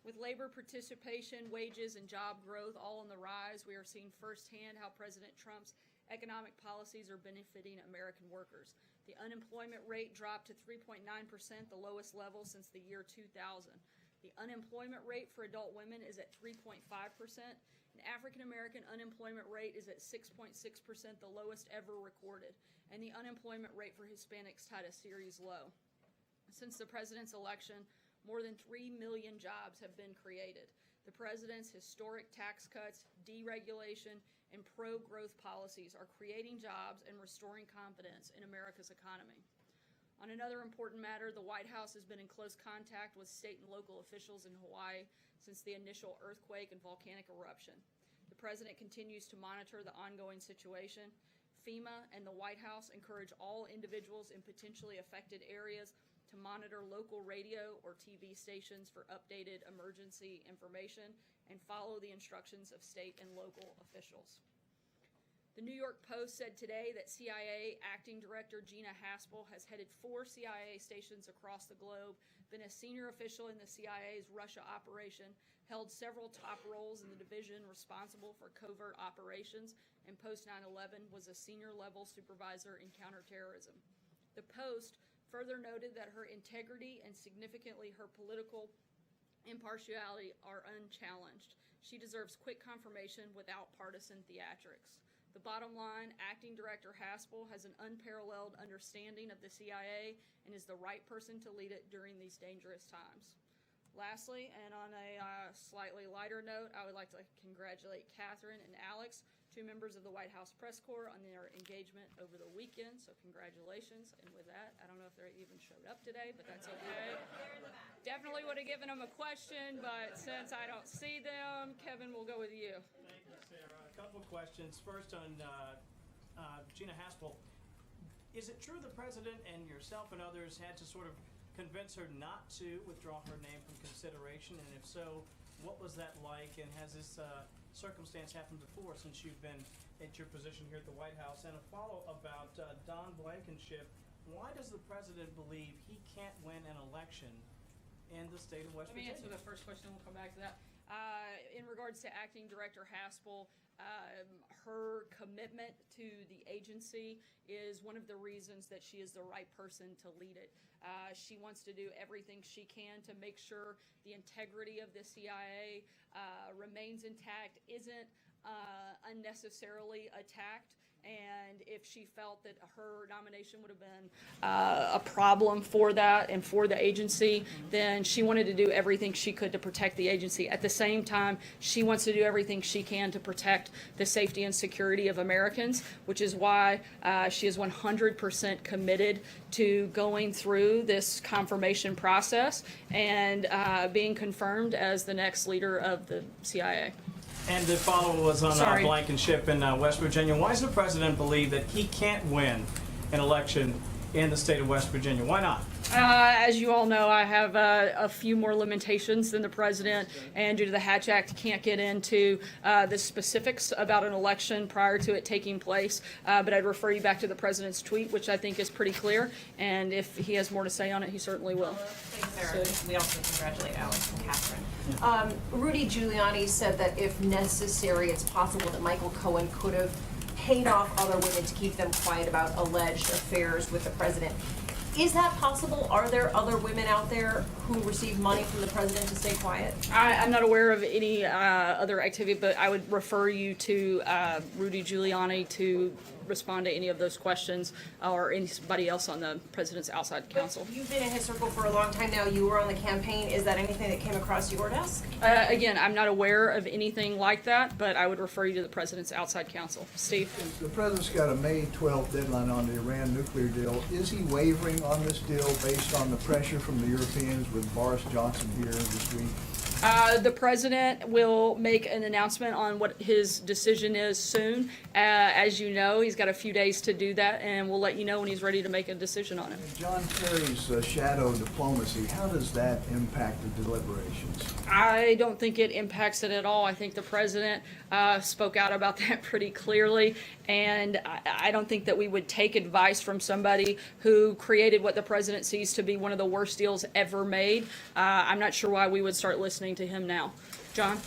With labor participation, wages, and job growth all on the rise, we are seeing firsthand how President Trump's economic policies are benefiting American workers. The unemployment rate dropped to 3.9%, the lowest level since the year 2000. The unemployment rate for adult women is at 3.5%. And African American unemployment rate is at 6.6%, the lowest ever recorded. And the unemployment rate for Hispanics tied a series low. Since the president's election, more than 3 million jobs have been created. The president's historic tax cuts, deregulation, and pro-growth policies are creating jobs and restoring confidence in America's economy. On another important matter, the White House has been in close contact with state and local officials in Hawaii since the initial earthquake and volcanic eruption. The president continues to monitor the ongoing situation. FEMA and the White House encourage all individuals in potentially affected areas to monitor local radio or TV stations for updated emergency information and follow the instructions of state and local officials. The New York Post said today that CIA Acting Director Gina Haspel has headed 4 CIA stations across the globe, been a senior official in the CIA's Russia operation, held several top roles in the division responsible for covert operations, and post 9/11 was a senior level supervisor in counterterrorism. The Post further noted that her integrity and significantly her political impartiality are unchallenged. She deserves quick confirmation without partisan theatrics. The bottom line, Acting Director Haspel has an unparalleled understanding of the CIA and is the right person to lead it during these dangerous times. Lastly, and on a slightly lighter note, I would like to congratulate Catherine and Alex, 2 members of the White House Press Corps, on their engagement over the weekend, so congratulations. And with that, I don't know if they even showed up today, but that's okay. Definitely would have given them a question, but since I don't see them, Kevin, we'll go with you. Thank you, Sarah. A couple of questions. First on Gina Haspel. Is it true the president and yourself and others had to sort of convince her not to withdraw her name from consideration? And if so, what was that like? And has this circumstance happened before since you've been at your position here at the White House? And a follow about Don Blankenship. Why does the president believe he can't win an election in the state of West Virginia? Let me answer the first question, we'll come back to that. In regards to Acting Director Haspel, her commitment to the agency is one of the reasons that she is the right person to lead it. She wants to do everything she can to make sure the integrity of the CIA remains intact, isn't unnecessarily attacked. And if she felt that her nomination would have been a problem for that and for the agency, then she wanted to do everything she could to protect the agency. At the same time, she wants to do everything she can to protect the safety and security of Americans, which is why she is 100% committed to going through this confirmation process and being confirmed as the next leader of the CIA. And the follow was on Blankenship in West Virginia. Why does the president believe that he can't win an election in the state of West Virginia? Why not? As you all know, I have a few more limitations than the president, and due to the Hatch Act, can't get into the specifics about an election prior to it taking place. But I'd refer you back to the president's tweet, which I think is pretty clear. And if he has more to say on it, he certainly will. Thanks, Sarah. We also congratulate Alex and Catherine. Rudy Giuliani said that if necessary, it's possible that Michael Cohen could have paid off other women to keep them quiet about alleged affairs with the president. Is that possible? Are there other women out there who receive money from the president to stay quiet? I'm not aware of any other activity, but I would refer you to Rudy Giuliani to respond to any of those questions, or anybody else on the president's outside counsel. But you've been in his circle for a long time now. You were on the campaign. Is that anything that came across your desk? Again, I'm not aware of anything like that, but I would refer you to the president's outside counsel. Steve? The president's got a May 12th deadline on the Iran nuclear deal. Is he wavering on this deal based on the pressure from the Europeans with Boris Johnson here this week? The president will make an announcement on what his decision is soon. As you know, he's got a few days to do that, and we'll let you know when he's ready to make a decision on it. John Kerry's shadow diplomacy, how does that impact the deliberations? I don't think it impacts it at all. I think the president spoke out about that pretty clearly, and I don't think that we would take advice from somebody who created what the president sees to be one of the worst deals ever made. I'm not sure why we would start listening listening to him now. John?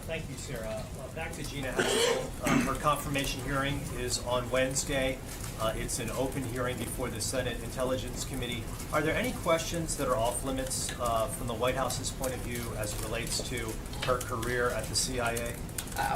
Thank you, Sarah. Back to Gina Haspel. Her confirmation hearing is on Wednesday. It's an open hearing before the Senate Intelligence Committee. Are there any questions that are off limits from the White House's point of view as it relates to her career at the CIA?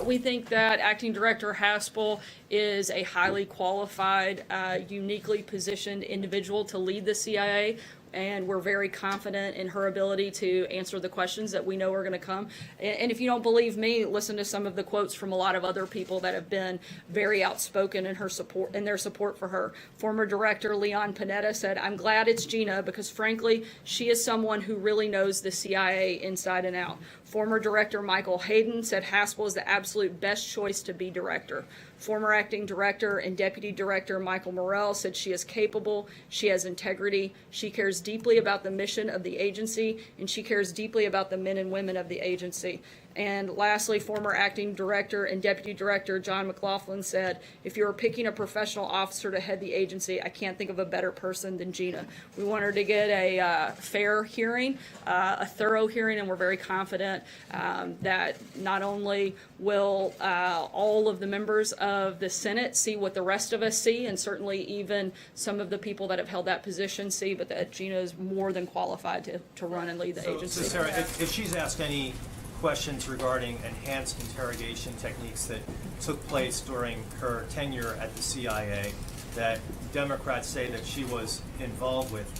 We think that Acting Director Haspel is a highly qualified, uniquely positioned individual to lead the CIA, and we're very confident in her ability to answer the questions that we know are going to come. And if you don't believe me, listen to some of the quotes from a lot of other people that have been very outspoken in their support for her. Former Director Leon Panetta said, "I'm glad it's Gina because frankly, she is someone who really knows the CIA inside and out." Former Director Michael Hayden said Haspel is the absolute best choice to be director. Former Acting Director and Deputy Director Michael Morrell said she is capable, she has integrity, she cares deeply about the mission of the agency, and she cares deeply about the men and women of the agency. And lastly, former Acting Director and Deputy Director John McLaughlin said, "If you were picking a professional officer to head the agency, I can't think of a better person than Gina." We want her to get a fair hearing, a thorough hearing, and we're very confident that not only will all of the members of the Senate see what the rest of us see, and certainly even some of the people that have held that position see, but that Gina is more than qualified to run and lead the agency. So Sarah, if she's asked any questions regarding enhanced interrogation techniques that took place during her tenure at the CIA that Democrats say that she was involved with,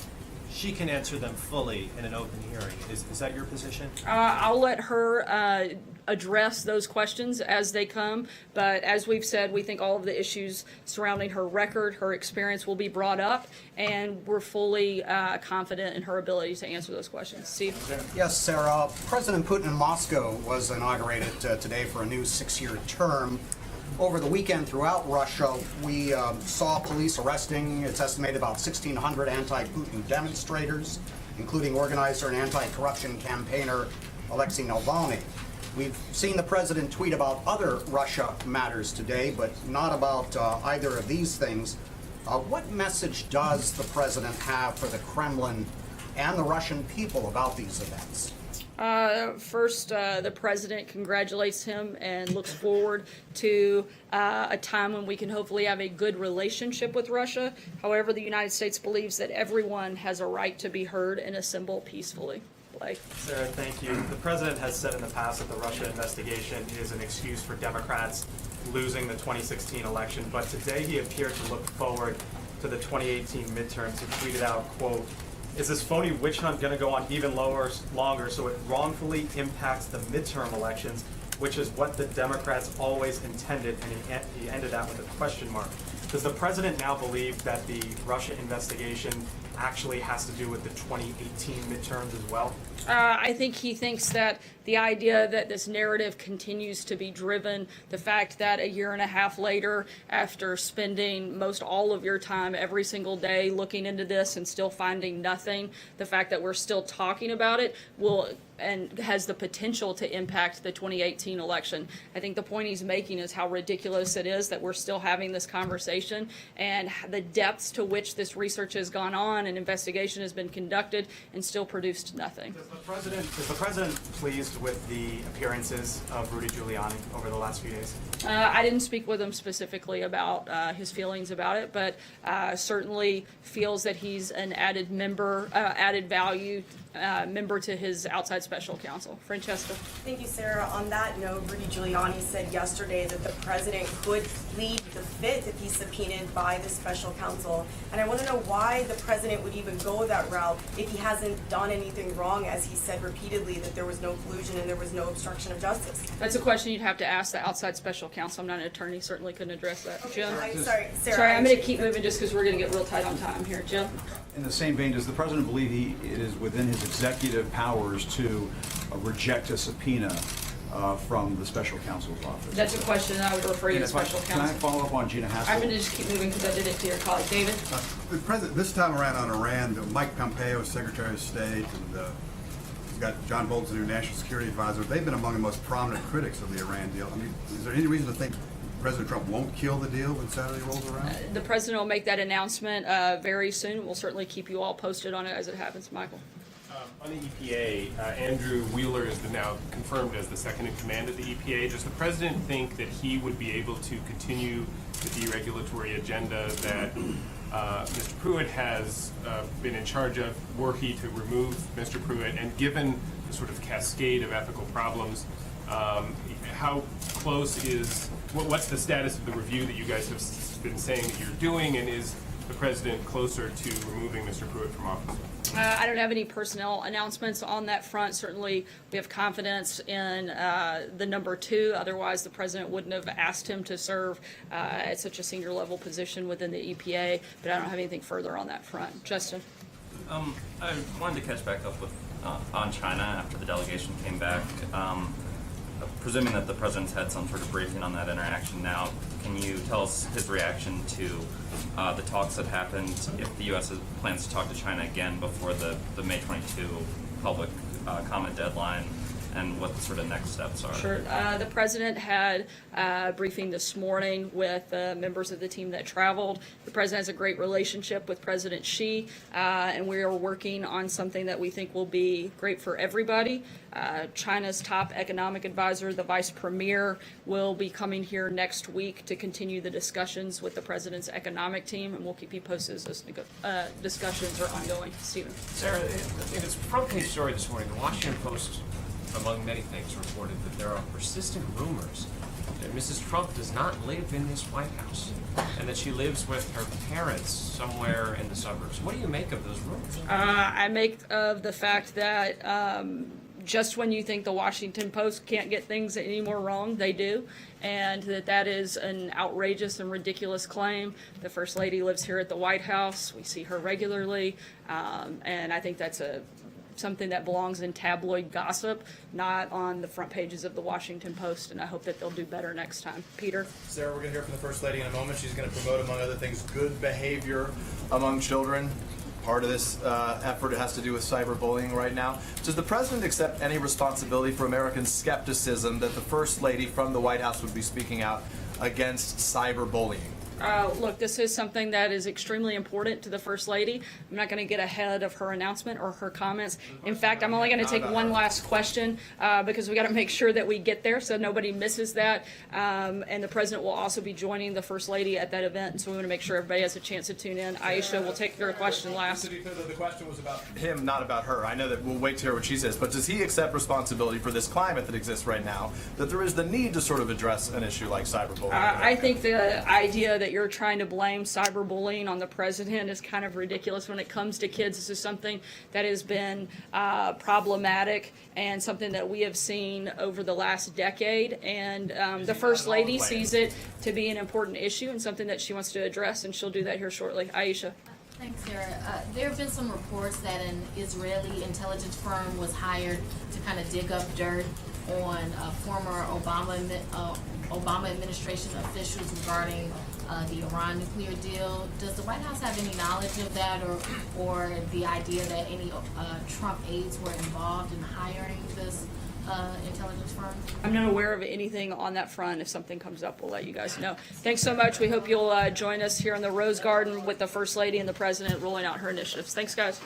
she can answer them fully in an open hearing. Is that your position? I'll let her address those questions as they come, but as we've said, we think all of the issues surrounding her record, her experience will be brought up, and we're fully confident in her ability to answer those questions. Steve? Yes, Sarah. President Putin in Moscow was inaugurated today for a new 6-year term. Over the weekend throughout Russia, we saw police arresting, it's estimated, about 1,600 anti-Putin demonstrators, including organizer and anti-corruption campaigner Alexei Navalny. We've seen the president tweet about other Russia matters today, but not about either of these things. What message does the president have for the Kremlin and the Russian people about these events? First, the president congratulates him and looks forward to a time when we can hopefully have a good relationship with Russia. However, the United States believes that everyone has a right to be heard and assemble peacefully. Blake? Sarah, thank you. The president has said in the past that the Russia investigation is an excuse for Democrats losing the 2016 election, but today he appeared to look forward to the 2018 midterms. He tweeted out, quote, "Is this phony witch hunt going to go on even longer so it wrongfully impacts the midterm elections, which is what the Democrats always intended," and he ended that with a question mark. Does the president now believe that the Russia investigation actually has to do with the 2018 midterms as well? I think he thinks that the idea that this narrative continues to be driven, the fact that a year and a half later, after spending most all of your time every single day looking into this and still finding nothing, the fact that we're still talking about it will and has the potential to impact the 2018 election. I think the point he's making is how ridiculous it is that we're still having this conversation and the depths to which this research has gone on and investigation has been conducted and still produced nothing. Is the president pleased with the appearances of Rudy Giuliani over the last few days? I didn't speak with him specifically about his feelings about it, but certainly feels that he's an added value member to his outside special counsel. Francesca? Thank you, Sarah. On that note, Rudy Giuliani said yesterday that the president could plead the fifth if he's subpoenaed by the special counsel. And I want to know why the president would even go that route if he hasn't done anything wrong, as he said repeatedly that there was no collusion and there was no obstruction of justice. That's a question you'd have to ask the outside special counsel. I'm not an attorney, certainly couldn't address that. Okay, Jim? I'm sorry, Sarah. Sorry, I'm going to keep moving just because we're going to get real tight on time here. Jim? In the same vein, does the president believe it is within his executive powers to reject a subpoena from the special counsel's office? That's a question I would refer you to special Can I counsel. follow up on Gina Haspel? I'm going to just keep moving because I did it to your colleague. David? The president, this time around on Iran, Mike Pompeo, Secretary of State, and he's got John Bolton, their national security advisor. They've been among the most prominent critics of the Iran deal. I mean, is there any reason to think President Trump won't kill the deal when Saturday rolls around? The president will make that announcement very soon. We'll certainly keep you all posted on it as it happens. Michael? On the EPA, Andrew Wheeler is now confirmed as the second in command of the EPA. Does the president think that he would be able to continue the deregulatory agenda that Mr. Pruitt has been in charge of, were he to remove Mr. Pruitt? And given the sort of cascade of ethical problems, how close is, what's the status of the review that you guys have been saying that you're doing, and is the president closer to removing Mr. Pruitt from office? I don't have any personnel announcements on that front. Certainly, we have confidence in the number two. Otherwise, the president wouldn't have asked him to serve at such a senior level position within the EPA. But I don't have anything further on that front. Justin? I wanted to catch back up with on China after the delegation came back. Presuming that the president's had some sort of briefing on that interaction now, can you tell us his reaction to the talks that happened, if the U.S. plans to talk to China again before the May 22 public comment deadline, and what the sort of next steps are? Sure. The president had a briefing this morning with members of the team that traveled. The president has a great relationship with President Xi, and we are working on something that we think will be great for everybody. China's top economic advisor, the vice premier, will be coming here next week to continue the discussions with the president's economic team, and we'll keep you posted as those discussions are ongoing. Stephen? Sarah, in its front page story this morning, the Washington Post, among many things, reported that there are persistent rumors that Mrs. Trump does not live in this White House and that she lives with her parents somewhere in the suburbs. What do you make of those rumors? I make of the fact that just when you think the Washington Post can't get things any more wrong, they do, and that is an outrageous and ridiculous claim. The First Lady lives here at the White House. We see her regularly, and I think that's something that belongs in tabloid gossip, not on the front pages of the Washington Post, and I hope that they'll do better next time. Peter? Sarah, we're going to hear from the First Lady in a moment. She's going to promote, among other things, good behavior among children. Part of this effort has to do with cyberbullying right now. Does the president accept any responsibility for American skepticism that the First Lady from the White House would be speaking out against cyberbullying? Look, this is something that is extremely important to the First Lady. I'm not going to get ahead of her announcement or her comments. In fact, I'm only going to take one last question because we got to make sure that we get there so nobody misses that. And the President will also be joining the First Lady at that event, and so we want to make sure everybody has a chance to tune in. Aisha will take your question last. To be clear, the question was about him, not about her. I know that we'll wait to hear what she says, but does he accept responsibility for this climate that exists right now, that there is the need to sort of address an issue like cyberbullying? I think the idea that you're trying to blame cyberbullying on the president is kind of ridiculous. When it comes to kids, this is something that has been problematic and something that we have seen over the last decade, and the First Lady sees it to be an important issue and something that she wants to address, and she'll do that here shortly. Aisha. Thanks, Sarah. There have been some reports that an Israeli intelligence firm was hired to kind of dig up dirt on former Obama administration officials regarding the Iran nuclear deal. Does the White House have any knowledge of that, or the idea that any Trump aides were involved in hiring this intelligence firm? I'm not aware of anything on that front. If something comes up, we'll let you guys know. Thanks so much. We hope you'll join us here in the Rose Garden with the First Lady and the President rolling out her initiatives. Thanks, guys.